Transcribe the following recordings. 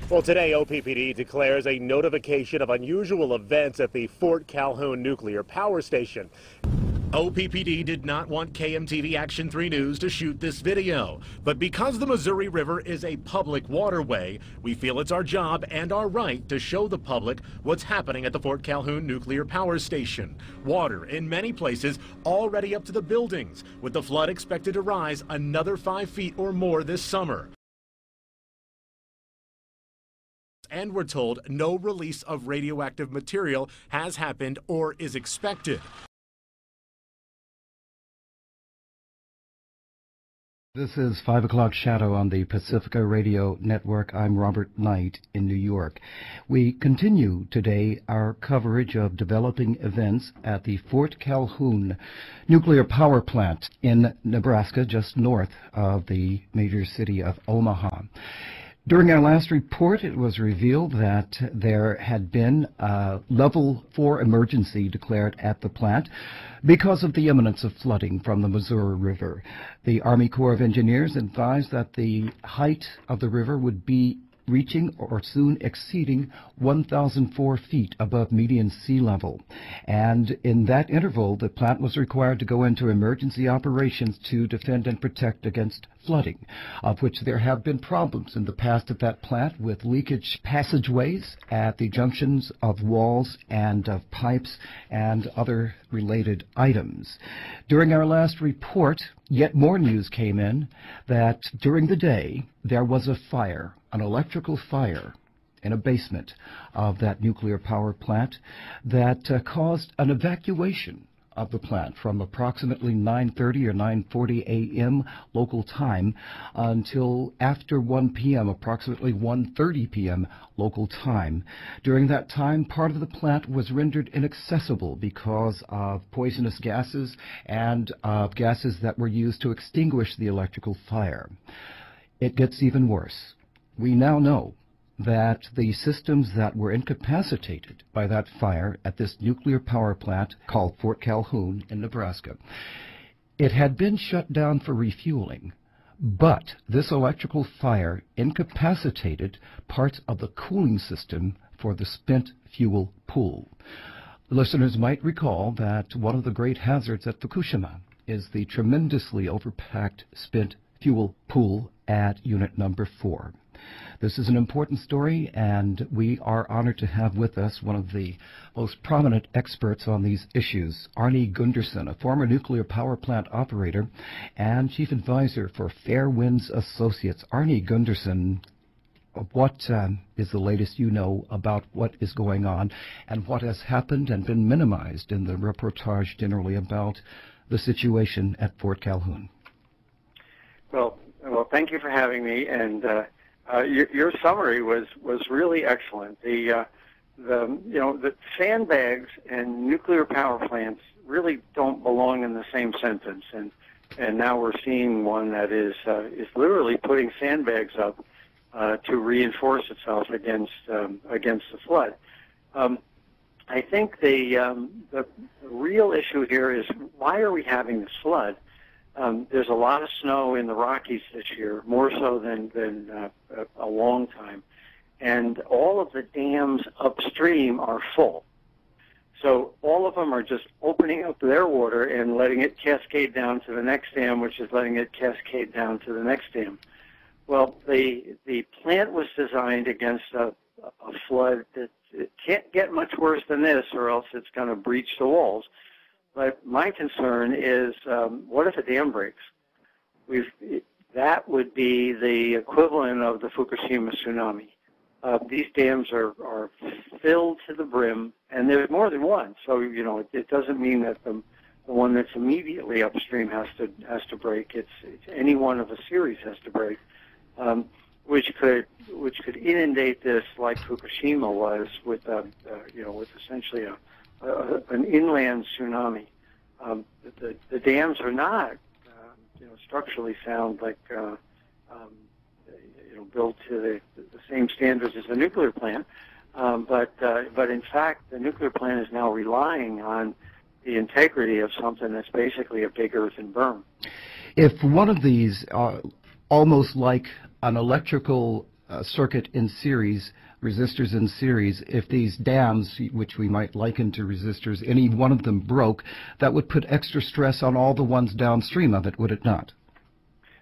Well, today OPPD declares a notification of unusual events at the Fort Calhoun nuclear power station. OPPD did not want KMTV Action 3 News to shoot this video, but because the Missouri River is a public waterway, we feel it's our job and our right to show the public what's happening at the Fort Calhoun nuclear power station. Water in many places already up to the buildings, with the flood expected to rise another 5 feet or more this summer. And we're told no release of radioactive material has happened or is expected. This is 5 o'clock shadow on the Pacifica Radio Network. I'm Robert Knight in New York. We continue today our coverage of developing events at the Fort Calhoun nuclear power plant in Nebraska, just north of the major city of Omaha. During our last report, it was revealed that there had been a level 4 emergency declared at the plant because of the imminence of flooding from the Missouri River. The Army Corps of Engineers advised that the height of the river would be reaching or soon exceeding 1,004 feet above median sea level. And in that interval, the plant was required to go into emergency operations to defend and protect against flooding, of which there have been problems in the past at that plant with leakage passageways at the junctions of walls and of pipes and other related items. During our last report, yet more news came in that during the day there was a fire, an electrical fire in a basement of that nuclear power plant that caused an evacuation of the plant from approximately 9:30 or 9:40 a.m. local time until after 1 p.m., approximately 1:30 p.m. local time. During that time, part of the plant was rendered inaccessible because of poisonous gases and of gases that were used to extinguish the electrical fire. It gets even worse. We now know that the systems that were incapacitated by that fire at this nuclear power plant called Fort Calhoun in Nebraska, it had been shut down for refueling, but this electrical fire incapacitated parts of the cooling system for the spent fuel pool. Listeners might recall that one of the great hazards at Fukushima is the tremendously overpacked spent fuel pool at unit number 4. This is an important story, and we are honored to have with us one of the most prominent experts on these issues, Arnie Gundersen, a former nuclear power plant operator and chief advisor for Fair Winds Associates. Arnie Gundersen, what is the latest you know about what is going on and what has happened and been minimized in the reportage generally about the situation at Fort Calhoun? Well, thank you for having me, and your summary was really excellent. The sandbags and nuclear power plants really don't belong in the same sentence, and now we're seeing one that is literally putting sandbags up to reinforce itself against the flood. I think the real issue here is, why are we having this flood? There's a lot of snow in the Rockies this year, more so than a long time, and all of the dams upstream are full. So all of them are just opening up their water and letting it cascade down to the next dam, which is letting it cascade down to the next dam. Well, the plant was designed against a flood that it can't get much worse than this, or else it's going to breach the walls. But my concern is, what if a dam breaks? That would be the equivalent of the Fukushima tsunami. These dams are filled to the brim, and there's more than one. So it doesn't mean that the one that's immediately upstream has to break. It's any one of a series has to break, which could inundate this like Fukushima was with essentially an inland tsunami. The dams are not, structurally sound, like built to the same standards as the nuclear plant. But in fact, the nuclear plant is now relying on the integrity of something that's basically a big earthen berm. If one of these, almost like an electrical circuit in series, resistors in series, if these dams, which we might liken to resistors, any one of them broke, that would put extra stress on all the ones downstream of it, would it not?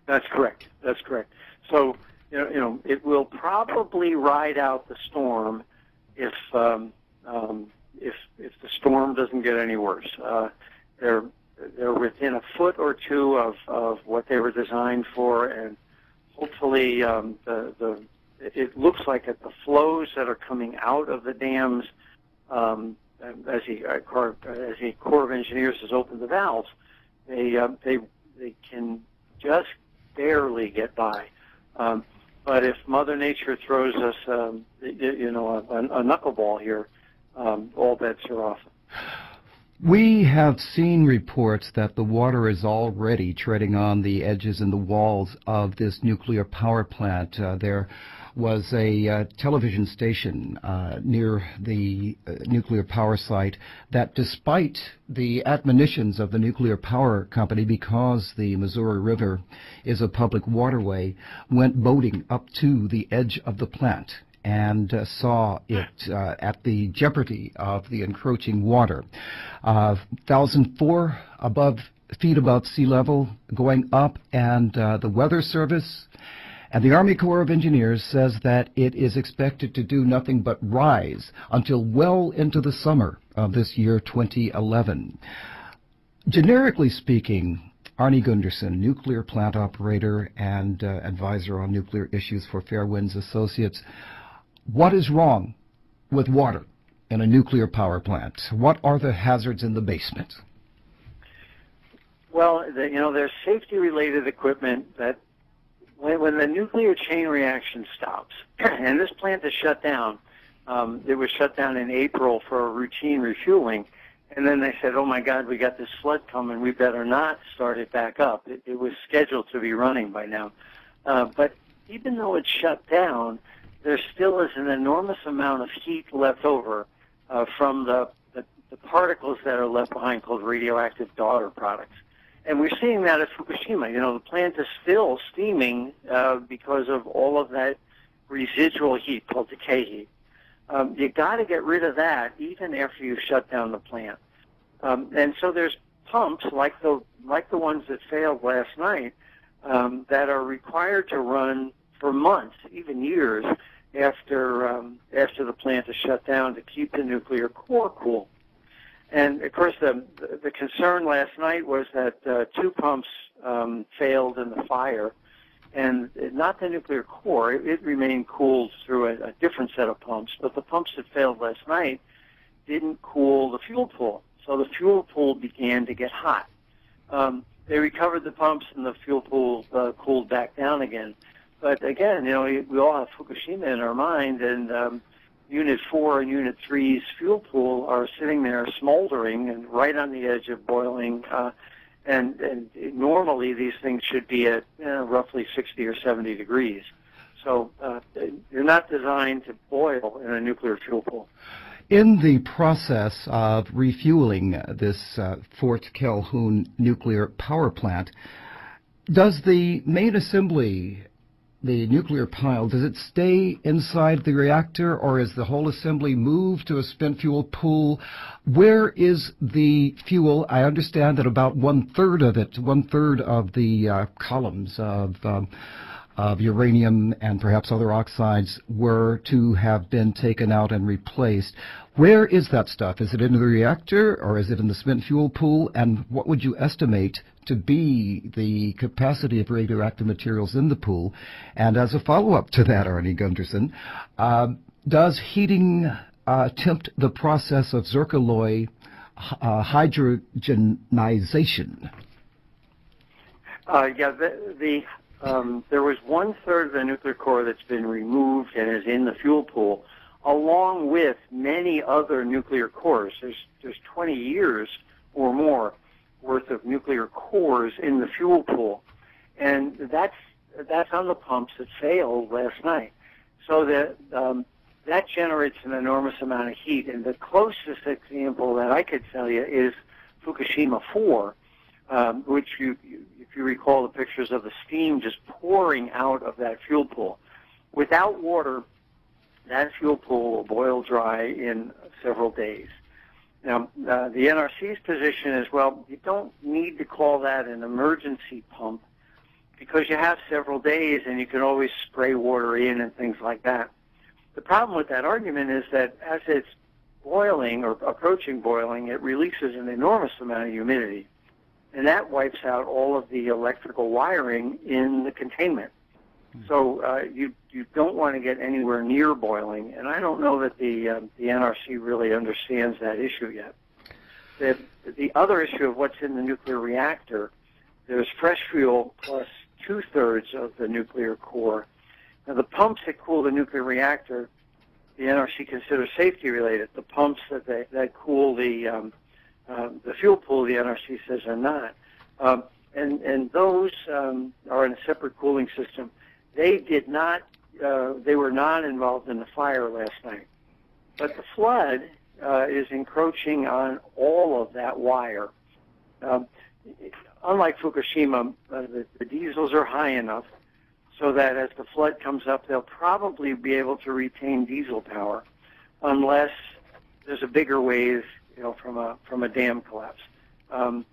That's correct. That's correct. So, it will probably ride out the storm if the storm doesn't get any worse. They're within a foot or two of what they were designed for, and hopefully it looks like that the flows that are coming out of the dams, as the Corps of Engineers has opened the valves, they can just barely get by. But if Mother Nature throws us, a knuckleball here, all bets are off. We have seen reports that the water is already treading on the edges and the walls of this nuclear power plant. There was a television station near the nuclear power site that, despite the admonitions of the nuclear power company, because the Missouri River is a public waterway, went boating up to the edge of the plant and saw it at the jeopardy of the encroaching water. 1,004 feet above sea level, going up, and the Weather Service and the Army Corps of Engineers says that it is expected to do nothing but rise until well into the summer of this year, 2011. Generically speaking, Arnie Gundersen, nuclear plant operator and advisor on nuclear issues for Fairwinds Associates, what is wrong with water in a nuclear power plant? What are the hazards in the basement? Well, there's safety-related equipment that when the nuclear chain reaction stops, and this plant is shut down, it was shut down in April for a routine refueling, and then they said, oh my God, we got this flood coming, we better not start it back up. It was scheduled to be running by now. But even though it's shut down, there still is an enormous amount of heat left over from the particles that are left behind, called radioactive daughter products. And we're seeing that at Fukushima. The plant is still steaming because of all of that residual heat called decay heat. You got to get rid of that even after you shut down the plant. And so there's pumps like the ones that failed last night that are required to run for months, even years, after the plant is shut down to keep the nuclear core cool. And, of course, the concern last night was that two pumps failed in the fire, and not the nuclear core. It remained cooled through a different set of pumps, but the pumps that failed last night didn't cool the fuel pool. So the fuel pool began to get hot. They recovered the pumps, and the fuel pool cooled back down again. But, again, we all have Fukushima in our mind, and Unit 4 and Unit 3's fuel pool are sitting there smoldering and right on the edge of boiling. And normally these things should be at roughly 60 or 70 degrees. So they're not designed to boil in a nuclear fuel pool. In the process of refueling this Fort Calhoun nuclear power plant, does the main assembly, the nuclear pile, does it stay inside the reactor, or is the whole assembly moved to a spent fuel pool? Where is the fuel? I understand that about one-third of the columns of uranium and perhaps other oxides were to have been taken out and replaced. Where is that stuff? Is it in the reactor, or is it in the spent fuel pool? And what would you estimate to be the capacity of radioactive materials in the pool? And as a follow-up to that, Arnie Gundersen, does heating tempt the process of zircaloy hydrogenization? There was one-third of the nuclear core that's been removed and is in the fuel pool, along with many other nuclear cores. There's 20 years or more worth of nuclear cores in the fuel pool, and that's on the pumps that failed last night. So that generates an enormous amount of heat. And the closest example that I could tell you is Fukushima 4, which if you recall the pictures of the steam just pouring out of that fuel pool. without water, that fuel pool will boil dry in several days. Now, the NRC's position is, well, you don't need to call that an emergency pump because you have several days and you can always spray water in and things like that. The problem with that argument is that as it's boiling or approaching boiling, it releases an enormous amount of humidity, and that wipes out all of the electrical wiring in the containment. So you don't want to get anywhere near boiling, and I don't know that the NRC really understands that issue yet. The other issue of what's in the nuclear reactor, there's fresh fuel plus 2/3 of the nuclear core. Now, the pumps that cool the nuclear reactor, the NRC considers safety related. The pumps that cool the fuel pool, the NRC says are not, and those are in a separate cooling system. They did not. They were not involved in the fire last night, but the flood is encroaching on all of that wire. Unlike Fukushima, the diesels are high enough so that as the flood comes up, they'll probably be able to retain diesel power, unless there's a bigger wave, from a dam collapse. And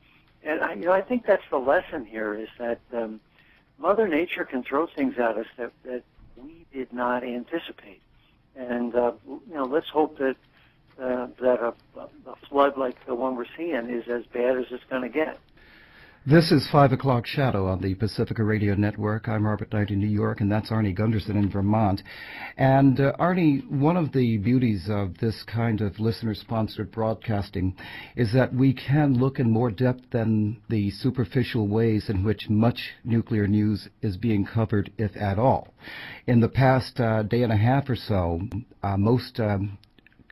I think that's the lesson here, is that Mother Nature can throw things at us that we did not anticipate. And let's hope that a flood like the one we're seeing is as bad as it's going to get. This is 5 o'clock Shadow on the Pacifica Radio Network. I'm Robert Knight in New York, and that's Arnie Gundersen in Vermont. And Arnie, one of the beauties of this kind of listener-sponsored broadcasting is that we can look in more depth than the superficial ways in which much nuclear news is being covered, if at all. In the past day and a half or so, most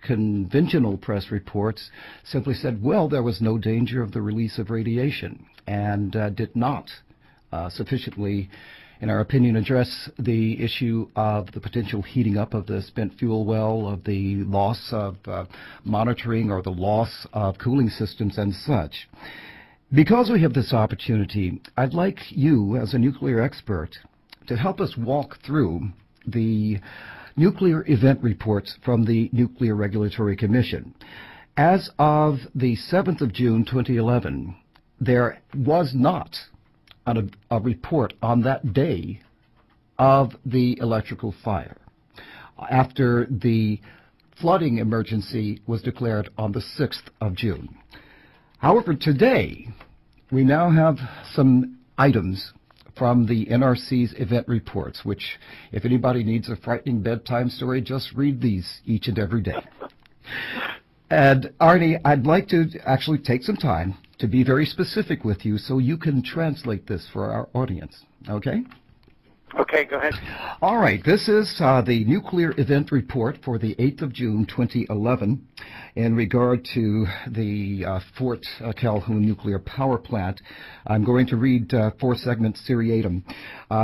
conventional press reports simply said, well, there was no danger of the release of radiation, and did not sufficiently, in our opinion, address the issue of the potential heating up of the spent fuel well, of the loss of monitoring or the loss of cooling systems and such. Because we have this opportunity, I'd like you, as a nuclear expert, to help us walk through the nuclear event reports from the Nuclear Regulatory Commission. As of the 7th of June, 2011, there was not a report on that day of the electrical fire, after the flooding emergency was declared on the 6th of June. However, today, we now have some items from the NRC's event reports, which, if anybody needs a frightening bedtime story, just read these each and every day. And Arnie, I'd like to actually take some time to be very specific with you so you can translate this for our audience, okay? Okay, go ahead. All right, this is the nuclear event report for the 8th of June, 2011, in regard to the Fort Calhoun nuclear power plant. I'm going to read 4 segments seriatim.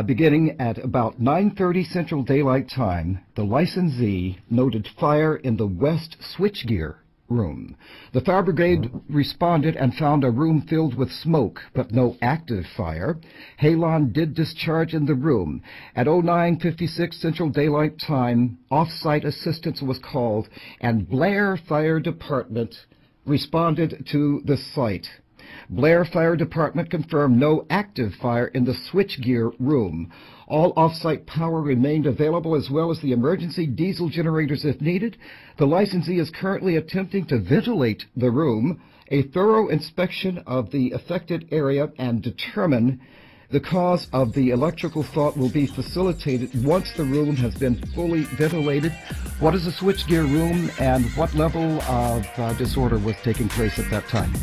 Beginning at about 9:30 Central Daylight Time, the licensee noted fire in the west switchgear room. The fire brigade responded and found a room filled with smoke, but no active fire. Halon did discharge in the room. At 09:56 Central Daylight Time, off-site assistance was called, and Blair Fire Department responded to the site. Blair Fire Department confirmed no active fire in the switchgear room. All off-site power remained available, as well as the emergency diesel generators if needed. The licensee is currently attempting to ventilate the room. A thorough inspection of the affected area and determine the cause of the electrical fault will be facilitated once the room has been fully ventilated. What is a switchgear room, and what level of disorder was taking place at that time?